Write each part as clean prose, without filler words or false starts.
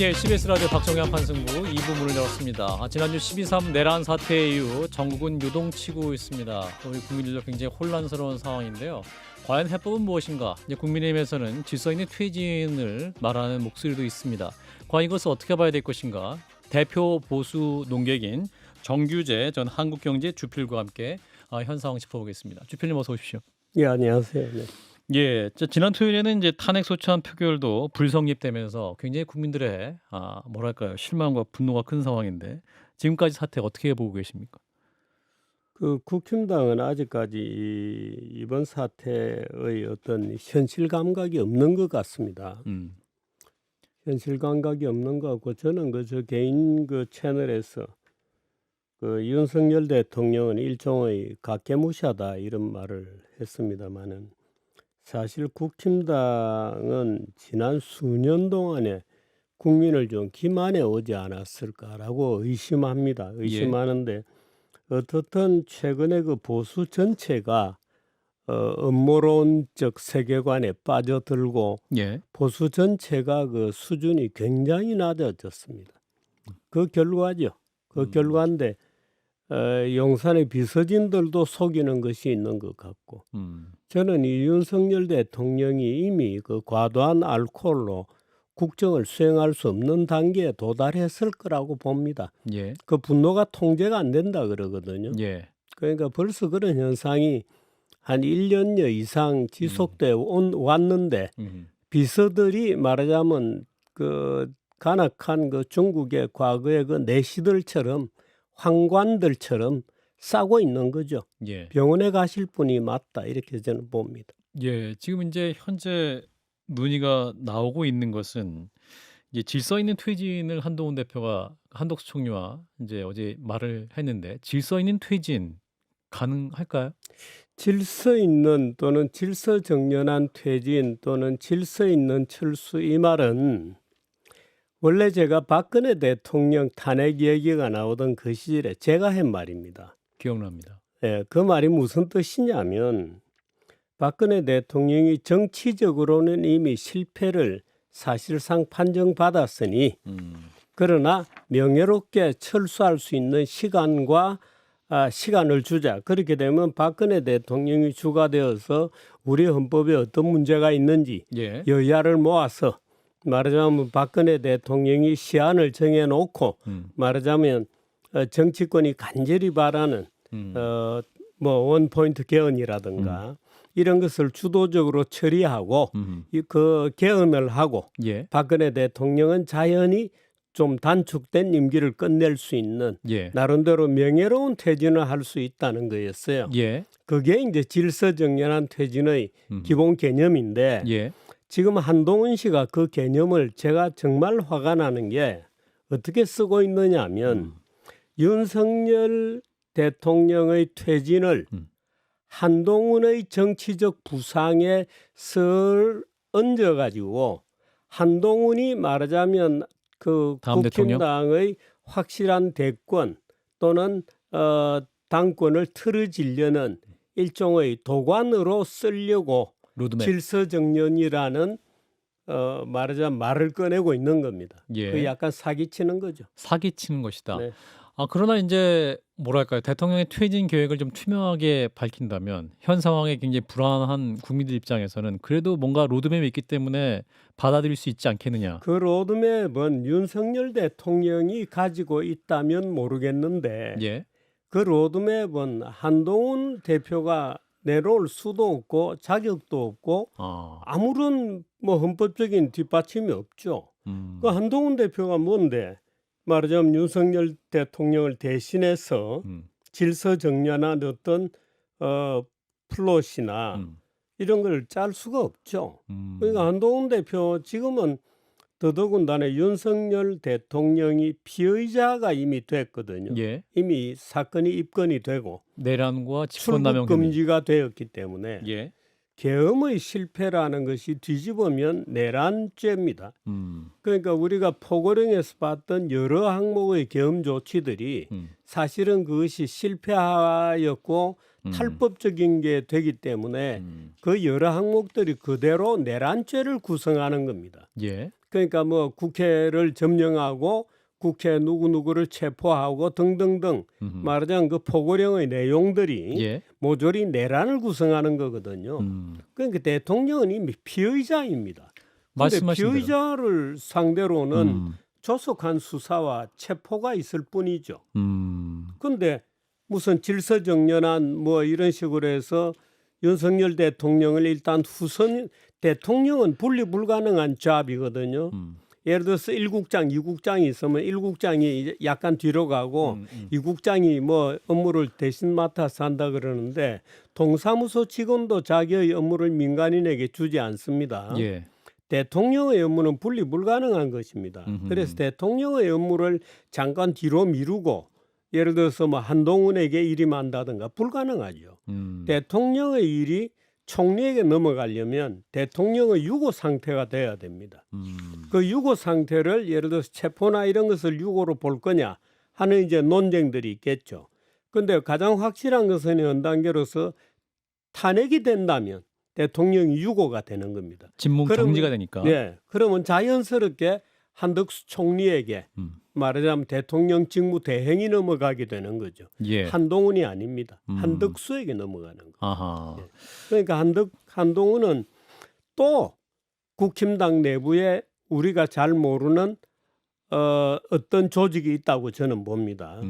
예, CBS 라디오 박정현 판승부 2부 문을 열었습니다. 지난주 12.3 내란 사태 이후 전국은 요동치고 있습니다. 우리 국민들도 굉장히 혼란스러운 상황인데요. 과연 해법은 무엇인가? 국민의힘에서는 질서 있는 퇴진을 말하는 목소리도 있습니다. 과연 이것을 어떻게 봐야 될 것인가? 대표 보수 농객인 정규재 전 한국경제 주필과 함께 현 상황 짚어보겠습니다. 주필님 어서 오십시오. 예, 안녕하세요. 네. 예, 지난 토요일에는 이제 탄핵 소추안 표결도 불성립되면서 굉장히 국민들의 뭐랄까요, 실망과 분노가 큰 상황인데 지금까지 사태 어떻게 보고 계십니까? 국힘당은 아직까지 이번 사태의 어떤 현실 감각이 없는 것 같습니다. 현실 감각이 없는 것 같고 저는 저 개인 채널에서 윤석열 대통령은 일종의 각계무시하다 이런 말을 했습니다마는 사실 국힘당은 지난 수년 동안에 국민을 좀 기만해 오지 않았을까라고 의심합니다. 의심하는데 어떻든 최근에 보수 전체가 음모론적 세계관에 빠져들고 예, 보수 전체가 수준이 굉장히 낮아졌습니다. 그 결과죠. 그 결과인데 용산의 비서진들도 속이는 것이 있는 것 같고 저는 이 윤석열 대통령이 이미 과도한 알코올로 국정을 수행할 수 없는 단계에 도달했을 거라고 봅니다. 예, 그 분노가 통제가 안 된다 그러거든요. 예, 그러니까 벌써 그런 현상이 한 1년여 이상 지속돼 왔는데 비서들이 말하자면 간악한 중국의 과거의 내시들처럼 황관들처럼 싸고 있는 거죠. 예, 병원에 가실 분이 맞다 이렇게 저는 봅니다. 예. 지금 이제 현재 논의가 나오고 있는 것은 이제 질서 있는 퇴진을 한동훈 대표가 한덕수 총리와 이제 어제 말을 했는데 질서 있는 퇴진 가능할까요? 질서 있는 또는 질서 정연한 퇴진 또는 질서 있는 철수 이 말은 원래 제가 박근혜 대통령 탄핵 얘기가 나오던 그 시절에 제가 한 말입니다. 기억납니다. 예, 그 말이 무슨 뜻이냐면 박근혜 대통령이 정치적으로는 이미 실패를 사실상 판정받았으니 그러나 명예롭게 철수할 수 있는 시간을 주자. 그렇게 되면 박근혜 대통령이 주가 되어서 우리 헌법에 어떤 문제가 있는지 예, 여야를 모아서 말하자면 박근혜 대통령이 시한을 정해놓고 말하자면 정치권이 간절히 바라는 원포인트 개헌이라든가 이런 것을 주도적으로 처리하고 그 개헌을 하고 예, 박근혜 대통령은 자연히 좀 단축된 임기를 끝낼 수 있는 예, 나름대로 명예로운 퇴진을 할 수 있다는 거였어요. 예, 그게 이제 질서정연한 퇴진의 기본 개념인데 예, 지금 한동훈 씨가 그 개념을 제가 정말 화가 나는 게 어떻게 쓰고 있느냐 하면 윤석열 대통령의 퇴진을 한동훈의 정치적 부상에 설 얹어가지고 한동훈이 말하자면 다음 대통령? 국힘당의 확실한 대권 또는 당권을 틀어지려는 일종의 도관으로 쓰려고 로드맵. 질서정연이라는 말하자면 말을 꺼내고 있는 겁니다. 예. 그 약간 사기치는 거죠. 사기치는 것이다. 네. 그러나 이제 뭐랄까요? 대통령의 퇴진 계획을 좀 투명하게 밝힌다면 현 상황에 굉장히 불안한 국민들 입장에서는 그래도 뭔가 로드맵이 있기 때문에 받아들일 수 있지 않겠느냐. 그 로드맵은 윤석열 대통령이 가지고 있다면 모르겠는데 예. 그 로드맵은 한동훈 대표가 내놓을 수도 없고 자격도 없고 아무런 헌법적인 뒷받침이 없죠. 그 한동훈 대표가 뭔데 말하자면 윤석열 대통령을 대신해서 질서정연한 어떤 플롯이나 이런 걸 짤 수가 없죠. 그러니까 한동훈 대표 지금은 더더군다나 윤석열 대통령이 피의자가 이미 됐거든요. 예. 이미 사건이 입건이 되고 내란과 출국 직권남용 혐의. 금지가 되었기 때문에 예. 계엄의 실패라는 것이 뒤집으면 내란죄입니다. 그러니까 우리가 포고령에서 봤던 여러 항목의 계엄 조치들이 사실은 그것이 실패하였고 탈법적인 게 되기 때문에 그 여러 항목들이 그대로 내란죄를 구성하는 겁니다. 예. 그러니까 뭐 국회를 점령하고 국회 누구누구를 체포하고 등등등 말하자면 그 포고령의 내용들이 예. 모조리 내란을 구성하는 거거든요. 그러니까 대통령은 이미 피의자입니다. 그런데 말씀하신 대로. 피의자를 상대로는 음. 조속한 수사와 체포가 있을 뿐이죠. 음. 근데 무슨 질서정연한 뭐 이런 식으로 해서 윤석열 대통령을 일단 후선 대통령은 분리 불가능한 잡이거든요. 예를 들어서 1국장, 2국장이 있으면 1국장이 약간 뒤로 가고 2국장이 뭐 업무를 대신 맡아서 한다 그러는데 동사무소 직원도 자기의 업무를 민간인에게 주지 않습니다. 예. 대통령의 업무는 분리 불가능한 것입니다. 그래서 대통령의 업무를 잠깐 뒤로 미루고 예를 들어서 뭐 한동훈에게 일임한다든가 불가능하죠. 대통령의 일이 총리에게 넘어가려면 대통령의 유고 상태가 돼야 됩니다. 그 유고 상태를 예를 들어서 체포나 이런 것을 유고로 볼 거냐 하는 이제 논쟁들이 있겠죠. 그런데 가장 확실한 것은 현 단계로서 탄핵이 된다면 대통령이 유고가 되는 겁니다. 직무 정지가 되니까. 네, 그러면 자연스럽게 한덕수 총리에게 말하자면 대통령 직무 대행이 넘어가게 되는 거죠. 예. 한동훈이 아닙니다. 한덕수에게 넘어가는 거죠. 아하. 예. 그러니까 한동훈은 또 국힘당 내부에 우리가 잘 모르는 어떤 조직이 있다고 저는 봅니다.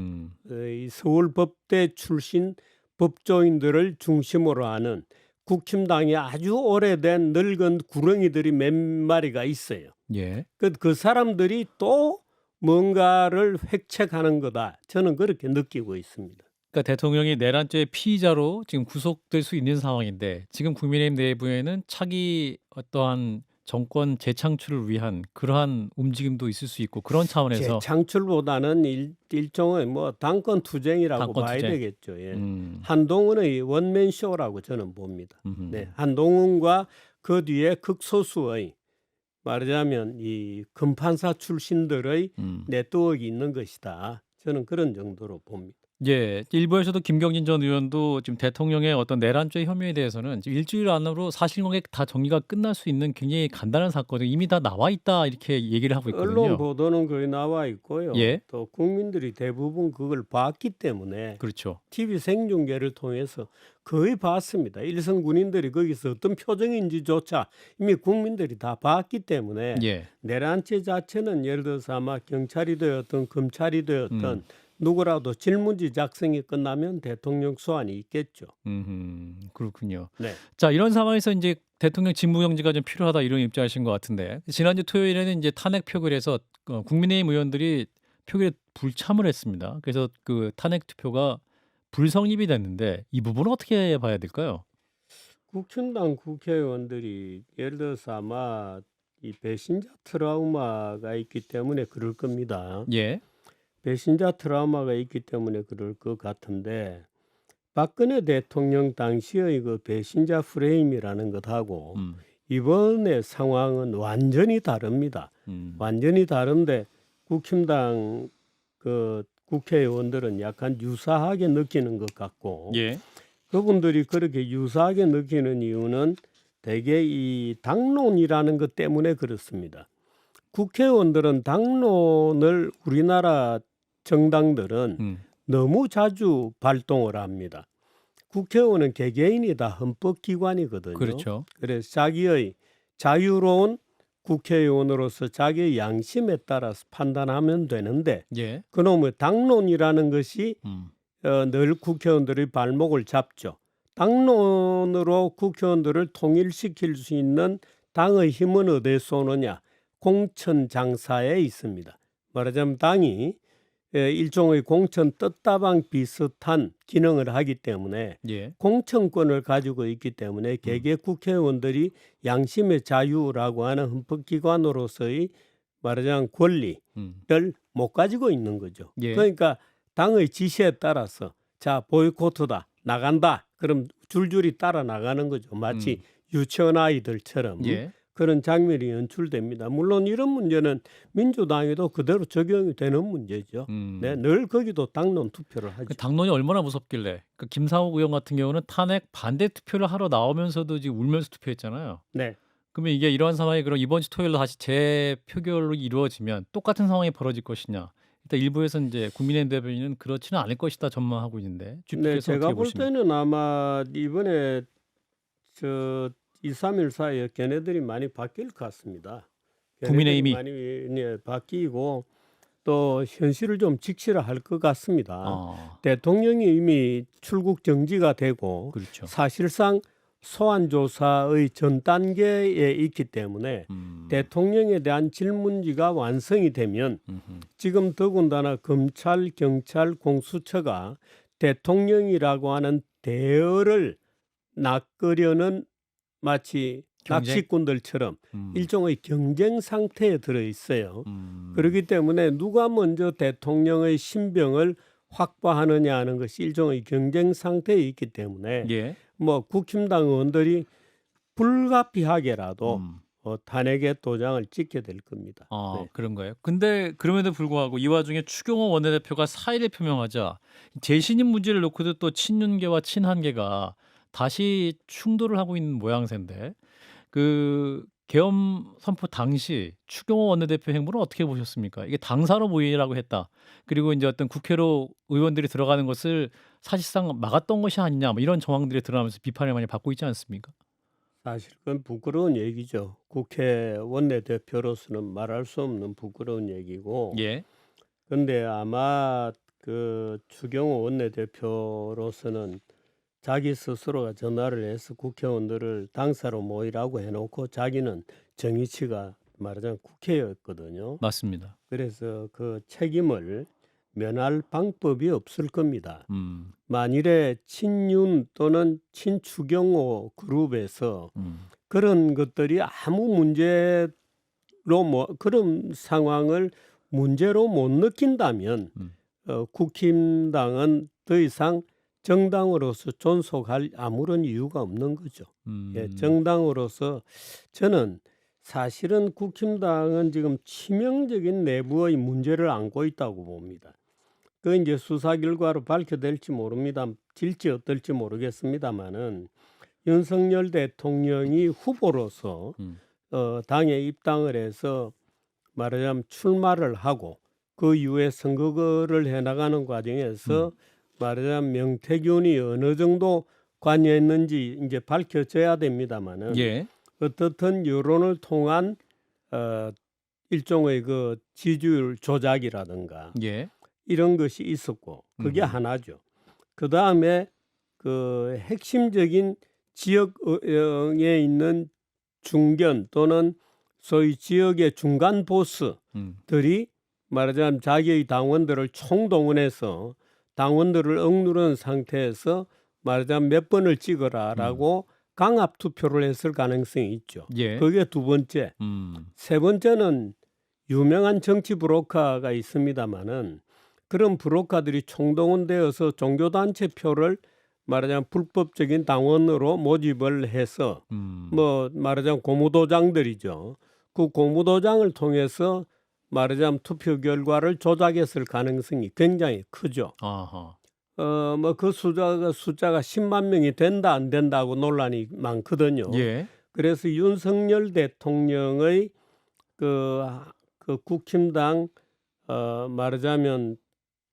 이 서울법대 출신 법조인들을 중심으로 하는 국힘당에 아주 오래된 늙은 구렁이들이 몇 마리가 있어요. 예. 그 사람들이 또 뭔가를 획책하는 거다. 저는 그렇게 느끼고 있습니다. 그러니까 대통령이 내란죄 피의자로 지금 구속될 수 있는 상황인데 지금 국민의힘 내부에는 차기 어떠한 정권 재창출을 위한 그러한 움직임도 있을 수 있고 그런 차원에서 재창출보다는 일종의 뭐 당권 투쟁이라고 당권 봐야 투쟁. 되겠죠. 예. 한동훈의 원맨 쇼라고 저는 봅니다. 네, 한동훈과 그 뒤에 극소수의 말하자면 이 금판사 출신들의 네트워크가 있는 것이다. 저는 그런 정도로 봅니다. 예, 일부에서도 김경진 전 의원도 지금 대통령의 어떤 내란죄 혐의에 대해서는 지금 일주일 안으로 사실관계 다 정리가 끝날 수 있는 굉장히 간단한 사건이 이미 다 나와 있다 이렇게 얘기를 하고 있거든요. 언론 보도는 거의 나와 있고요. 예. 또 국민들이 대부분 그걸 봤기 때문에 그렇죠. TV 생중계를 통해서 거의 봤습니다. 일선 군인들이 거기서 어떤 표정인지조차 이미 국민들이 다 봤기 때문에 예. 내란죄 자체는 예를 들어서 아마 경찰이 되었던 검찰이 되었던 누구라도 질문지 작성이 끝나면 대통령 소환이 있겠죠. 그렇군요. 네. 자, 이런 상황에서 이제 대통령 직무정지가 좀 필요하다 이런 입장이신 것 같은데 지난주 토요일에는 이제 탄핵 표결에서 국민의힘 의원들이 표결에 불참을 했습니다. 그래서 그 탄핵 투표가 불성립이 됐는데 이 부분은 어떻게 봐야 될까요? 국힘당 국회의원들이 예를 들어서 아마 이 배신자 트라우마가 있기 때문에 그럴 겁니다. 예. 배신자 트라우마가 있기 때문에 그럴 것 같은데 박근혜 대통령 당시의 그 배신자 프레임이라는 것하고 이번의 상황은 완전히 다릅니다. 완전히 다른데 국힘당 그 국회의원들은 약간 유사하게 느끼는 것 같고 예. 그분들이 그렇게 유사하게 느끼는 이유는 대개 이 당론이라는 것 때문에 그렇습니다. 국회의원들은 당론을 우리나라 정당들은 너무 자주 발동을 합니다. 국회의원은 개개인이 다 헌법기관이거든요. 그렇죠. 그래서 자기의 자유로운 국회의원으로서 자기의 양심에 따라서 판단하면 되는데 예. 그놈의 당론이라는 것이 늘 국회의원들의 발목을 잡죠. 당론으로 국회의원들을 통일시킬 수 있는 당의 힘은 어디서 오느냐? 공천장사에 있습니다. 말하자면 당이 일종의 공천 떴다방 비슷한 기능을 하기 때문에 예. 공천권을 가지고 있기 때문에 개개 국회의원들이 양심의 자유라고 하는 헌법기관으로서의 말하자면 권리를 못 가지고 있는 거죠. 예. 그러니까 당의 지시에 따라서 자 보이콧다 나간다 그럼 줄줄이 따라 나가는 거죠. 마치 유치원 아이들처럼 예. 그런 장면이 연출됩니다. 물론 이런 문제는 민주당에도 그대로 적용이 되는 문제죠. 네, 늘 거기도 당론 투표를 하죠. 그 당론이 얼마나 무섭길래 그 김상욱 의원 같은 경우는 탄핵 반대 투표를 하러 나오면서도 지금 울면서 투표했잖아요. 네. 그러면 이게 이러한 상황이 그럼 이번 주 토요일로 다시 재표결로 이루어지면 똑같은 상황이 벌어질 것이냐? 일단 일부에서 이제 국민의힘 대변인은 그렇지는 않을 것이다 전망하고 있는데 네, 주께서 제가 어떻게 볼 보십니까? 때는 아마 이번에 저 2, 3일 사이에 걔네들이 많이 바뀔 것 같습니다. 걔네들이 국민의힘이 많이 바뀌고 또 현실을 좀 직시할 것 같습니다. 아 대통령이 이미 출국 정지가 되고 그렇죠. 사실상 소환 조사의 전 단계에 있기 때문에 대통령에 대한 질문지가 완성이 되면 음흠. 지금 더군다나 검찰, 경찰, 공수처가 대통령이라고 하는 대어를 낚으려는 마치 경쟁? 낚시꾼들처럼 음. 일종의 경쟁 상태에 들어 있어요. 음. 그렇기 때문에 누가 먼저 대통령의 신병을 확보하느냐 하는 것이 일종의 경쟁 상태에 있기 때문에 예. 뭐 국힘당 의원들이 불가피하게라도 음. 탄핵의 도장을 찍게 될 겁니다. 아 네. 그런 거예요? 근데 그럼에도 불구하고 이 와중에 추경호 원내대표가 사의를 표명하자 재신임 문제를 놓고도 또 친윤계와 친한계가 다시 충돌을 하고 있는 모양새인데 그 계엄 선포 당시 추경호 원내대표 행보를 어떻게 보셨습니까? 이게 당사로 모이라고 했다. 그리고 이제 어떤 국회로 의원들이 들어가는 것을 사실상 막았던 것이 아니냐 뭐 이런 정황들이 드러나면서 비판을 많이 받고 있지 않습니까? 사실 그건 부끄러운 얘기죠. 국회 원내대표로서는 말할 수 없는 부끄러운 얘기고 예. 근데 아마 그 추경호 원내대표로서는 자기 스스로가 전화를 해서 국회의원들을 당사로 모이라고 해놓고 자기는 정의치가 말하자면 국회였거든요. 맞습니다. 그래서 그 책임을 면할 방법이 없을 겁니다. 음. 만일에 친윤 또는 친추경호 그룹에서 음. 그런 것들이 아무 문제로 그런 상황을 문제로 못 느낀다면 음. 국힘당은 더 이상 정당으로서 존속할 아무런 이유가 없는 거죠. 예, 음. 정당으로서 저는 사실은 국힘당은 지금 치명적인 내부의 문제를 안고 있다고 봅니다. 그 이제 수사 결과로 밝혀질지 모릅니다. 질지 어떨지 모르겠습니다만은 윤석열 대통령이 후보로서 음. 당에 입당을 해서 말하자면 출마를 하고 그 이후에 선거를 해나가는 과정에서 말하자면 명태균이 어느 정도 관여했는지 이제 밝혀져야 됩니다만은 예. 어떻든 여론을 통한 일종의 그 지지율 조작이라든가 예. 이런 것이 있었고 그게 음. 하나죠. 그 다음에 그 핵심적인 지역에 있는 중견 또는 소위 지역의 중간 보스들이 말하자면 자기의 당원들을 총동원해서 당원들을 억누른 상태에서 말하자면 몇 번을 찍어라라고 강압 투표를 했을 가능성이 있죠. 예. 그게 두 번째. 세 번째는 유명한 정치 브로커가 있습니다마는 그런 브로커들이 총동원되어서 종교단체 표를 말하자면 불법적인 당원으로 모집을 해서 뭐 말하자면 고무도장들이죠. 그 고무도장을 통해서 말하자면 투표 결과를 조작했을 가능성이 굉장히 크죠. 아하. 뭐 그 숫자가 10만 명이 된다 안 된다고 논란이 많거든요. 예. 그래서 윤석열 대통령의 그 국힘당 말하자면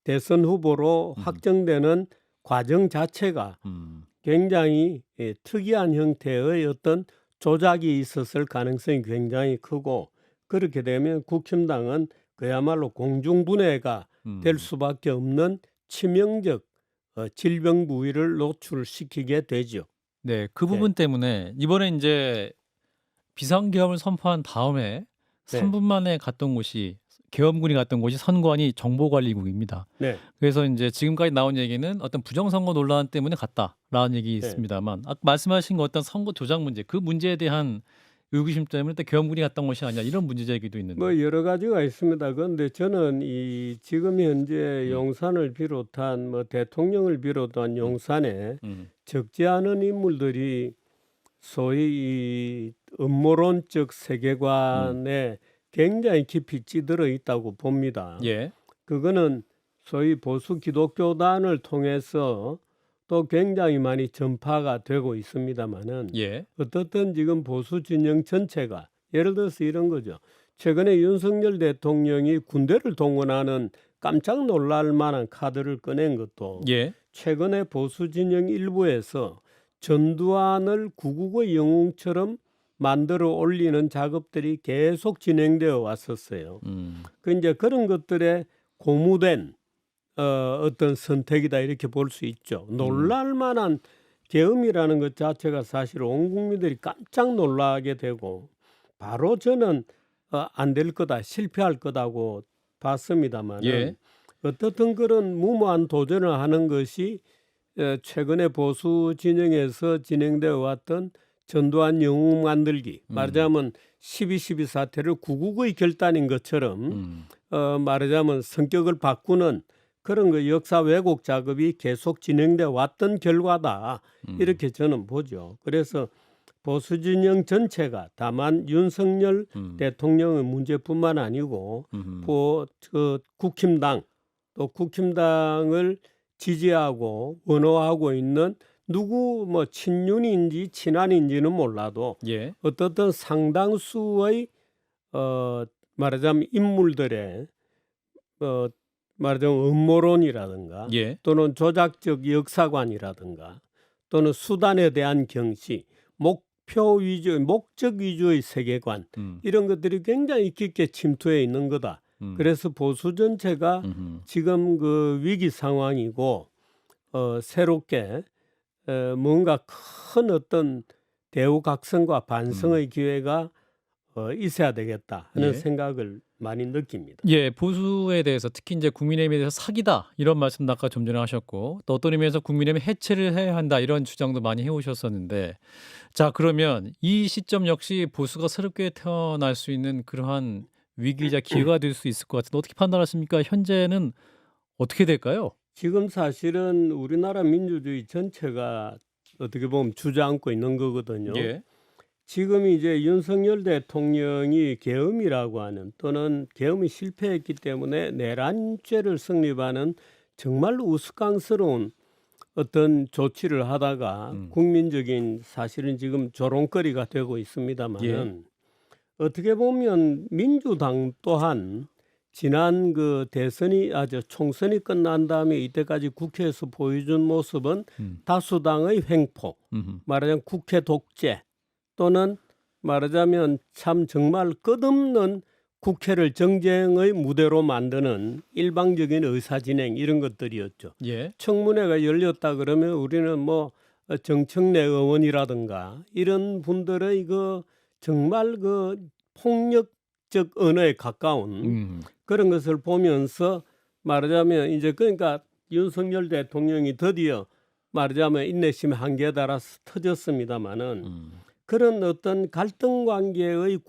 대선 후보로 확정되는 과정 자체가 굉장히 특이한 형태의 어떤 조작이 있었을 가능성이 굉장히 크고 그렇게 되면 국힘당은 그야말로 공중분해가 될 수밖에 없는 치명적 질병부위를 노출시키게 되죠. 네. 그 부분 때문에 이번에 인제 비상계엄을 선포한 다음에 네. 3분 만에 갔던 곳이 계엄군이 갔던 곳이 선관위 정보관리국입니다. 네. 그래서 인제 지금까지 나온 얘기는 어떤 부정선거 논란 때문에 갔다라는 얘기 네. 있습니다만 아까 말씀하신 거 어떤 선거 조작 문제 그 문제에 대한 의구심 때문에 또 계엄군이 갔던 것이 아니냐 이런 문제 제기도 있는데. 뭐 여러 가지가 있습니다. 그런데 저는 이 지금 현재 음. 용산을 비롯한 뭐 대통령을 비롯한 용산에 적지 않은 인물들이 소위 이 음모론적 세계관에 굉장히 깊이 찌들어 있다고 봅니다. 예. 그거는 소위 보수 기독교단을 통해서 또 굉장히 많이 전파가 되고 있습니다마는 예. 어떻든 지금 보수 진영 전체가 예를 들어서 이런 거죠. 최근에 윤석열 대통령이 군대를 동원하는 깜짝 놀랄 만한 카드를 꺼낸 것도 예. 최근에 보수 진영 일부에서 전두환을 구국의 영웅처럼 만들어 올리는 작업들이 계속 진행되어 왔었어요. 그 이제 그런 것들에 고무된 어떤 선택이다 이렇게 볼 수 있죠. 놀랄 만한 계엄이라는 것 자체가 사실 온 국민들이 깜짝 놀라게 되고 바로 저는 안 될 거다, 실패할 거다고 봤습니다만은 예. 어떻든 그런 무모한 도전을 하는 것이 최근에 보수 진영에서 진행되어 왔던 전두환 영웅 만들기 말하자면 12.12 사태를 구국의 결단인 것처럼 말하자면 성격을 바꾸는 그런 그 역사 왜곡 작업이 계속 진행되어 왔던 결과다 이렇게 저는 보죠. 그래서 보수 진영 전체가 다만 윤석열 대통령의 문제뿐만 아니고 그 국힘당 또 국힘당을 지지하고 원호하고 있는 누구 뭐 친윤인지 친한인지는 몰라도 예. 어떻든 상당수의 말하자면 인물들의 말하자면 음모론이라든가 예. 또는 조작적 역사관이라든가 또는 수단에 대한 경시, 목표 위주, 목적 위주의 세계관 이런 것들이 굉장히 깊게 침투해 있는 거다. 그래서 보수 전체가 지금 그 위기 상황이고 새롭게 뭔가 큰 어떤 대우각성과 반성의 기회가 있어야 되겠다 하는 예. 생각을 많이 느낍니다. 예, 보수에 대해서 특히 이제 국민의힘에 대해서 사기다 이런 말씀도 아까 좀 전에 하셨고 또 어떤 의미에서 국민의힘 해체를 해야 한다 이런 주장도 많이 해오셨었는데 자 그러면 이 시점 역시 보수가 새롭게 태어날 수 있는 그러한 위기이자 기회가 될 수 있을 것 같은데 어떻게 판단하십니까? 현재는 어떻게 될까요? 지금 사실은 우리나라 민주주의 전체가 어떻게 보면 주저앉고 있는 거거든요. 예. 지금 이제 윤석열 대통령이 계엄이라고 하는 또는 계엄이 실패했기 때문에 내란죄를 성립하는 정말로 우스꽝스러운 어떤 조치를 하다가 국민적인 사실은 지금 조롱거리가 되고 있습니다만은 어떻게 보면 민주당 또한 지난 그 대선이 총선이 끝난 다음에 이때까지 국회에서 보여준 모습은 다수당의 횡포, 말하자면 국회 독재 또는 말하자면 참 정말 끝없는 국회를 정쟁의 무대로 만드는 일방적인 의사진행 이런 것들이었죠. 예. 청문회가 열렸다 그러면 우리는 뭐 정청래 의원이라든가 이런 분들의 그 정말 그 폭력적 언어에 가까운 그런 것을 보면서 말하자면 이제 그러니까 윤석열 대통령이 드디어 말하자면 인내심의 한계에 달아서 터졌습니다마는 그런 어떤 갈등 관계의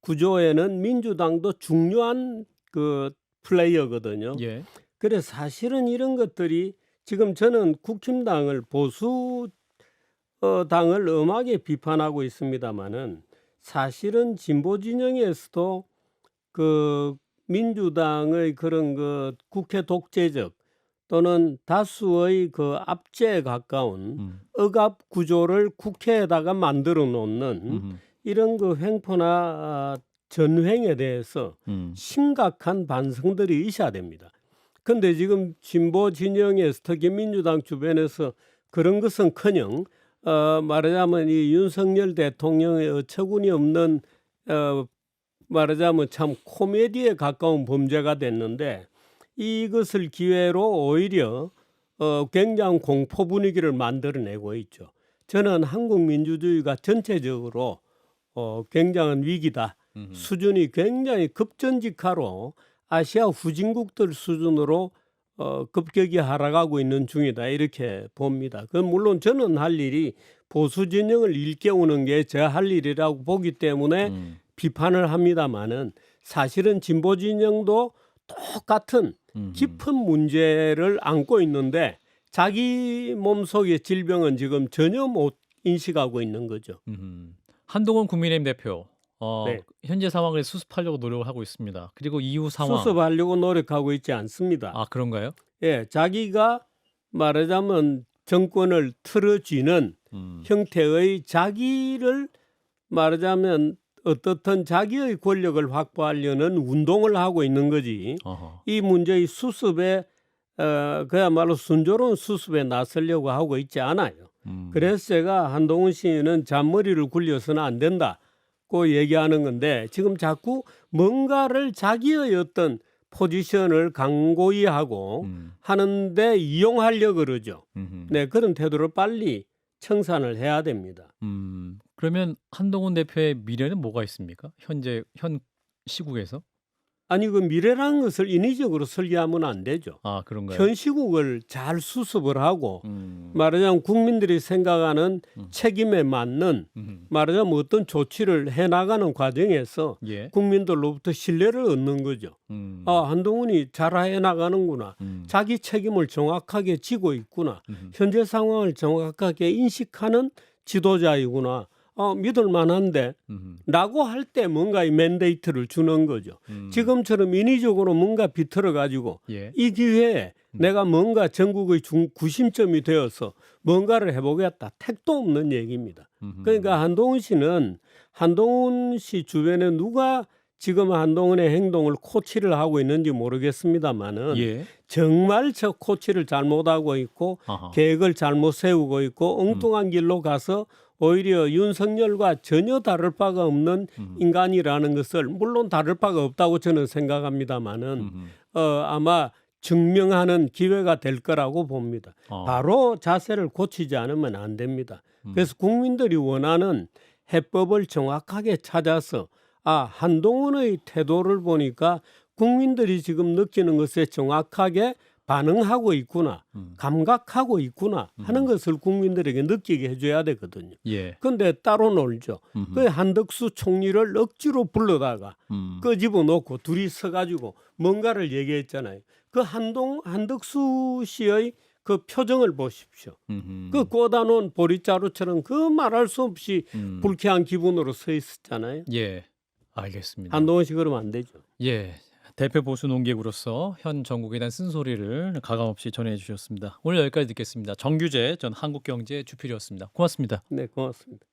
구조에는 민주당도 중요한 그 플레이어거든요. 예. 그래서 사실은 이런 것들이 지금 저는 국힘당을 보수 당을 엄하게 비판하고 있습니다마는 사실은 진보 진영에서도 그 민주당의 그런 그 국회 독재적 또는 다수의 그 압제에 가까운 억압 구조를 국회에다가 만들어 놓는 이런 그 횡포나 전횡에 대해서 심각한 반성들이 있어야 됩니다. 그런데 지금 진보 진영에서 특히 민주당 주변에서 그런 것은커녕 말하자면 이 윤석열 대통령의 어처구니 없는 말하자면 참 코미디에 가까운 범죄가 됐는데 이것을 기회로 오히려 굉장한 공포 분위기를 만들어내고 있죠. 저는 한국 민주주의가 전체적으로 굉장한 위기다. 수준이 굉장히 급전직하로 아시아 후진국들 수준으로 급격히 하락하고 있는 중이다 이렇게 봅니다. 그 물론 저는 할 일이 보수 진영을 일깨우는 게 제 할 일이라고 보기 때문에 비판을 합니다마는 사실은 진보 진영도 똑같은 깊은 문제를 안고 있는데 자기 몸속의 질병은 지금 전혀 못 인식하고 있는 거죠. 한동훈 국민의힘 대표 네. 현재 상황을 수습하려고 노력을 하고 있습니다. 그리고 이후 상황 수습하려고 노력하고 있지 않습니다. 아 그런가요? 예, 자기가 말하자면 정권을 틀어쥐는 형태의 자기를 말하자면 어떻든 자기의 권력을 확보하려는 운동을 하고 있는 거지. 어허. 이 문제의 수습에 그야말로 순조로운 수습에 나서려고 하고 있지 않아요. 그래서 제가 한동훈 씨는 잔머리를 굴려서는 안 된다고 얘기하는 건데 지금 자꾸 뭔가를 자기의 어떤 포지션을 강고히 하고 하는데 이용하려고 그러죠. 네, 그런 태도를 빨리 청산을 해야 됩니다. 그러면 한동훈 대표의 미래는 뭐가 있습니까? 현 시국에서? 아니 그 미래라는 것을 인위적으로 설계하면 안 되죠. 아, 그런가요? 현 시국을 잘 수습을 하고 음. 말하자면 국민들이 생각하는 책임에 맞는 말하자면 어떤 조치를 해나가는 과정에서 예. 국민들로부터 신뢰를 얻는 거죠. 아, 한동훈이 잘 해나가는구나. 자기 책임을 정확하게 지고 있구나. 현재 상황을 정확하게 인식하는 지도자이구나. 믿을 만한데 라고 할 때 뭔가 이 맨데이트를 주는 거죠. 지금처럼 인위적으로 뭔가 비틀어 가지고 예. 이 기회에 내가 뭔가 전국의 구심점이 되어서 뭔가를 해보겠다. 택도 없는 얘기입니다. 그러니까 한동훈 씨 주변에 누가 지금 한동훈의 행동을 코치를 하고 있는지 모르겠습니다만은 예. 정말 저 코치를 잘못하고 있고 아하. 계획을 잘못 세우고 있고 엉뚱한 길로 가서 오히려 윤석열과 전혀 다를 바가 없는 인간이라는 것을 물론 다를 바가 없다고 저는 생각합니다만은 아마 증명하는 기회가 될 거라고 봅니다. 바로 자세를 고치지 않으면 안 됩니다. 그래서 국민들이 원하는 해법을 정확하게 찾아서 한동훈의 태도를 보니까 국민들이 지금 느끼는 것에 정확하게 반응하고 있구나, 감각하고 있구나 하는 것을 국민들에게 느끼게 해줘야 되거든요. 예. 그런데 따로 놀죠. 그 한덕수 총리를 억지로 불러다가 끄집어 놓고 둘이 서가지고 뭔가를 얘기했잖아요. 그 한덕수 씨의 그 표정을 보십시오. 그 꽂아놓은 보릿자루처럼 그 말할 수 없이 불쾌한 기분으로 서 있었잖아요. 예. 알겠습니다. 한동훈 씨 그러면 안 되죠. 예. 대표 보수 농객으로서 현 정국에 대한 쓴소리를 가감없이 전해 주셨습니다. 오늘 여기까지 듣겠습니다. 정규재 전 한국경제 주필이었습니다. 고맙습니다. 네, 고맙습니다.